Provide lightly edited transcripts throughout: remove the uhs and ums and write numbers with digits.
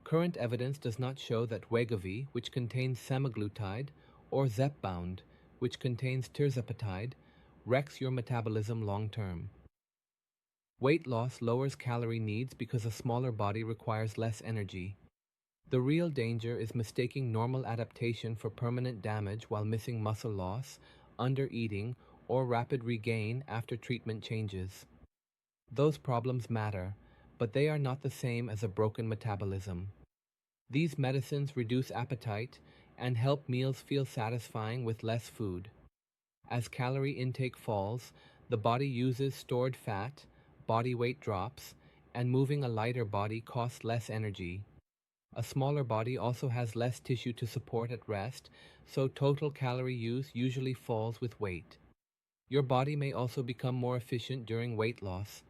Current evidence does not show that Wegovy, which contains semaglutide, or Zepbound, which contains Tirzepatide, wrecks your metabolism long term. Weight loss lowers calorie needs because a smaller body requires less energy. The real danger is mistaking normal adaptation for permanent damage while missing muscle loss, undereating, or rapid regain after treatment changes. Those problems matter, but they are not the same as a broken metabolism. These medicines reduce appetite and help meals feel satisfying with less food. As calorie intake falls, the body uses stored fat, body weight drops, and moving a lighter body costs less energy. A smaller body also has less tissue to support at rest, so total calorie use usually falls with weight. Your body may also become more efficient during weight loss.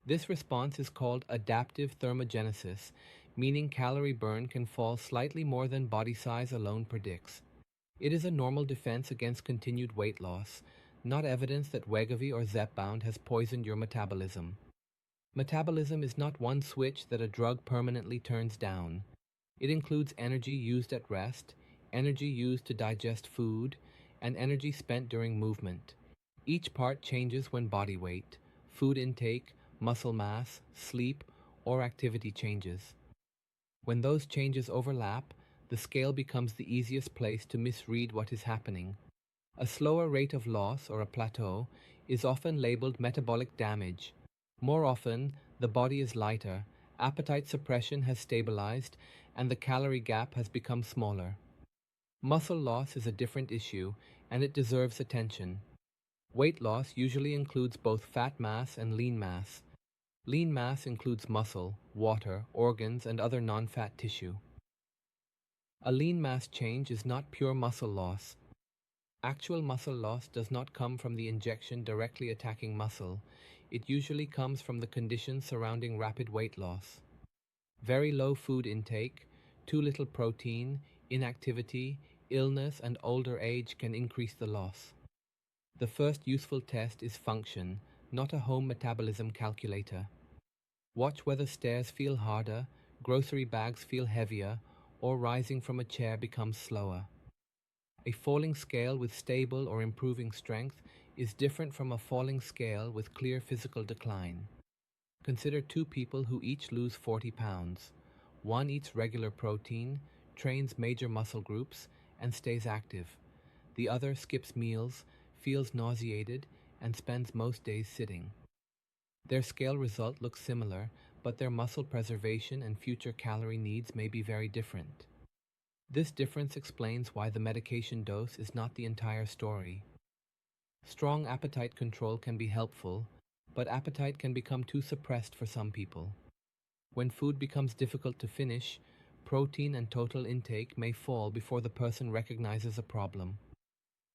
This response is called adaptive thermogenesis, meaning calorie burn can fall slightly more than body size alone predicts. It is a normal defense against continued weight loss, not evidence that Wegovy or Zepbound has poisoned your metabolism. Metabolism is not one switch that a drug permanently turns down. It includes energy used at rest, energy used to digest food, and energy spent during movement. Each part changes when body weight, food intake, muscle mass, sleep, or activity changes. When those changes overlap, the scale becomes the easiest place to misread what is happening. A slower rate of loss, or a plateau, is often labeled metabolic damage. More often, the body is lighter, appetite suppression has stabilized, and the calorie gap has become smaller. Muscle loss is a different issue, and it deserves attention. Weight loss usually includes both fat mass and lean mass. Lean mass includes muscle, water, organs, and other non-fat tissue. A lean mass change is not pure muscle loss. Actual muscle loss does not come from the injection directly attacking muscle. It usually comes from the conditions surrounding rapid weight loss. Very low food intake, too little protein, inactivity, illness, and older age can increase the loss. The first useful test is function, not a home metabolism calculator. Watch whether stairs feel harder, grocery bags feel heavier, or rising from a chair becomes slower. A falling scale with stable or improving strength is different from a falling scale with clear physical decline. Consider two people who each lose 40 pounds. One eats regular protein, trains major muscle groups, and stays active. The other skips meals, feels nauseated, and spends most days sitting. Their scale result looks similar, but their muscle preservation and future calorie needs may be very different. This difference explains why the medication dose is not the entire story. Strong appetite control can be helpful, but appetite can become too suppressed for some people. When food becomes difficult to finish, protein and total intake may fall before the person recognizes a problem.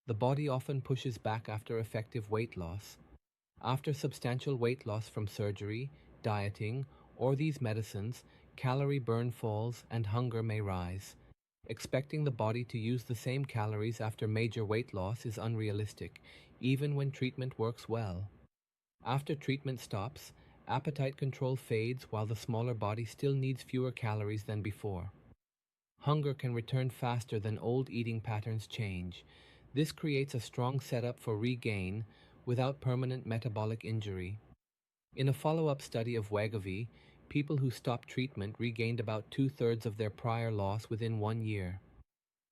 The body often pushes back after effective weight loss. After substantial weight loss from surgery, dieting, or these medicines, calorie burn falls and hunger may rise. Expecting the body to use the same calories after major weight loss is unrealistic, even when treatment works well. After treatment stops, appetite control fades while the smaller body still needs fewer calories than before. Hunger can return faster than old eating patterns change. This creates a strong setup for regain without permanent metabolic injury. In a follow-up study of Wegovy, people who stopped treatment regained about 2/3 of their prior loss within 1 year.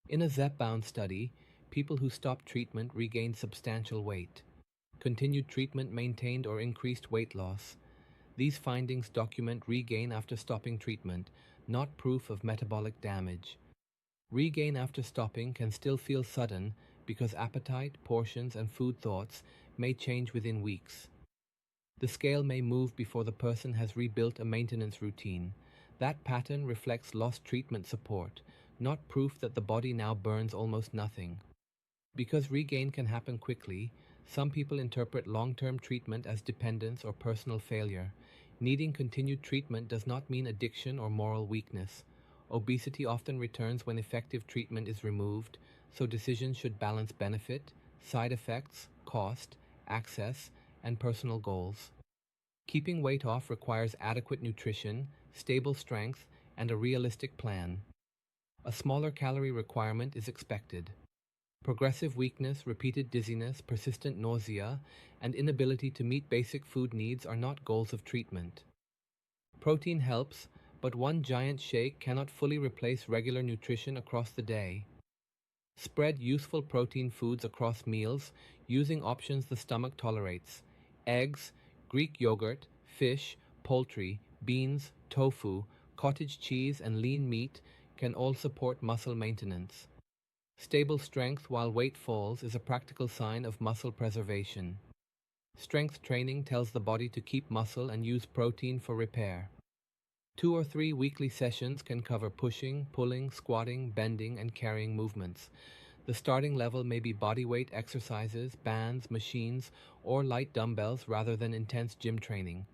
In a Zepbound study, people who stopped treatment regained substantial weight. Continued treatment maintained or increased weight loss. These findings document regain after stopping treatment, not proof of metabolic damage. Regain after stopping can still feel sudden because appetite, portions, and food thoughts may change within weeks. The scale may move before the person has rebuilt a maintenance routine. That pattern reflects lost treatment support, not proof that the body now burns almost nothing. Because regain can happen quickly, some people interpret long-term treatment as dependence or personal failure. Needing continued treatment does not mean addiction or moral weakness. Obesity often returns when effective treatment is removed, so decisions should balance benefit, side effects, cost, access, and personal goals. Keeping weight off requires adequate nutrition, stable strength, and a realistic plan. A smaller calorie requirement is expected. Progressive weakness, repeated dizziness, persistent nausea, and inability to meet basic food needs are not goals of treatment. Protein helps, but one giant shake cannot fully replace regular nutrition across the day. Spread useful protein foods across meals using options the stomach tolerates. Eggs, Greek yogurt, fish, poultry, beans, tofu, cottage cheese, and lean meat can all support muscle maintenance. Stable strength while weight falls is a practical sign of muscle preservation. Strength training tells the body to keep muscle and use protein for repair. 2 or 3 weekly sessions can cover pushing, pulling, squatting, bending, and carrying movements. The starting level may be bodyweight exercises, bands, machines, or light dumbbells rather than intense gym training.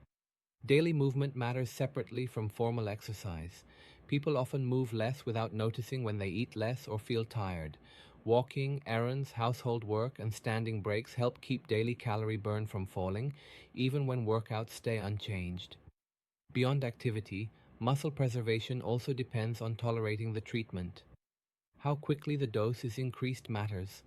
Daily movement matters separately from formal exercise. People often move less without noticing when they eat less or feel tired. Walking, errands, household work, and standing breaks help keep daily calorie burn from falling, even when workouts stay unchanged. Beyond activity, muscle preservation also depends on tolerating the treatment. How quickly the dose is increased matters.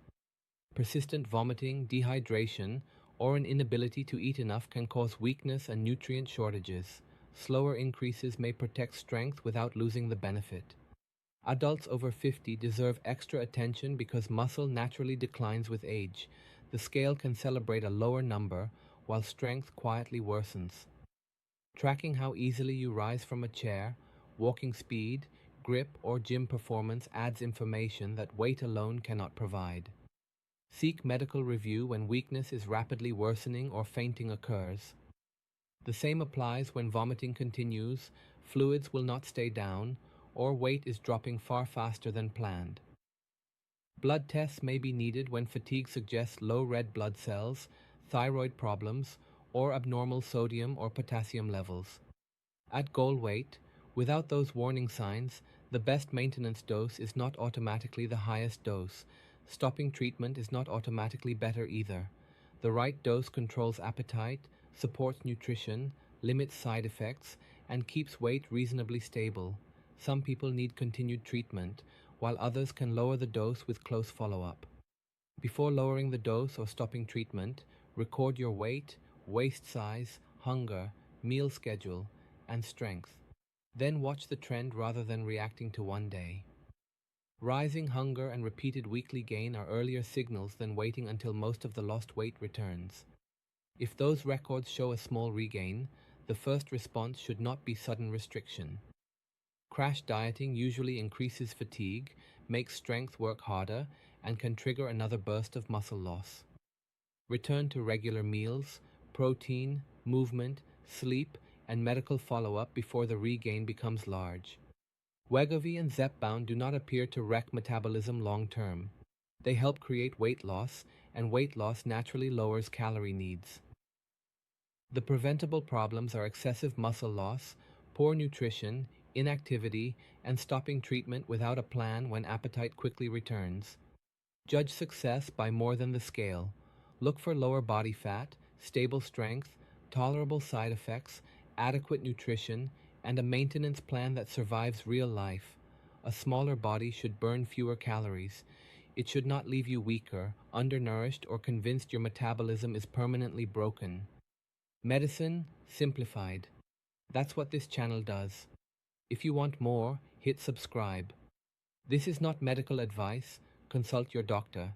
Persistent vomiting, dehydration, or an inability to eat enough can cause weakness and nutrient shortages. Slower increases may protect strength without losing the benefit. Adults over 50 deserve extra attention because muscle naturally declines with age. The scale can celebrate a lower number while strength quietly worsens. Tracking how easily you rise from a chair, walking speed, grip, or gym performance adds information that weight alone cannot provide. Seek medical review when weakness is rapidly worsening or fainting occurs. The same applies when vomiting continues, fluids will not stay down, or weight is dropping far faster than planned. Blood tests may be needed when fatigue suggests low red blood cells, thyroid problems, or abnormal sodium or potassium levels. At goal weight, without those warning signs, the best maintenance dose is not automatically the highest dose. Stopping treatment is not automatically better either. The right dose controls appetite, supports nutrition, limits side effects, and keeps weight reasonably stable. Some people need continued treatment, while others can lower the dose with close follow-up. Before lowering the dose or stopping treatment, record your weight, waist size, hunger, meal schedule, and strength. Then watch the trend rather than reacting to one day. Rising hunger and repeated weekly gain are earlier signals than waiting until most of the lost weight returns. If those records show a small regain, the first response should not be sudden restriction. Crash dieting usually increases fatigue, makes strength work harder, and can trigger another burst of muscle loss. Return to regular meals, protein, movement, sleep, and medical follow-up before the regain becomes large. Wegovy and Zepbound do not appear to wreck metabolism long-term. They help create weight loss, and weight loss naturally lowers calorie needs. The preventable problems are excessive muscle loss, poor nutrition, inactivity, and stopping treatment without a plan when appetite quickly returns. Judge success by more than the scale. Look for lower body fat, stable strength, tolerable side effects, adequate nutrition, and a maintenance plan that survives real life. A smaller body should burn fewer calories. It should not leave you weaker, undernourished, or convinced your metabolism is permanently broken. Medicine simplified. That's what this channel does. If you want more, hit subscribe. This is not medical advice. Consult your doctor.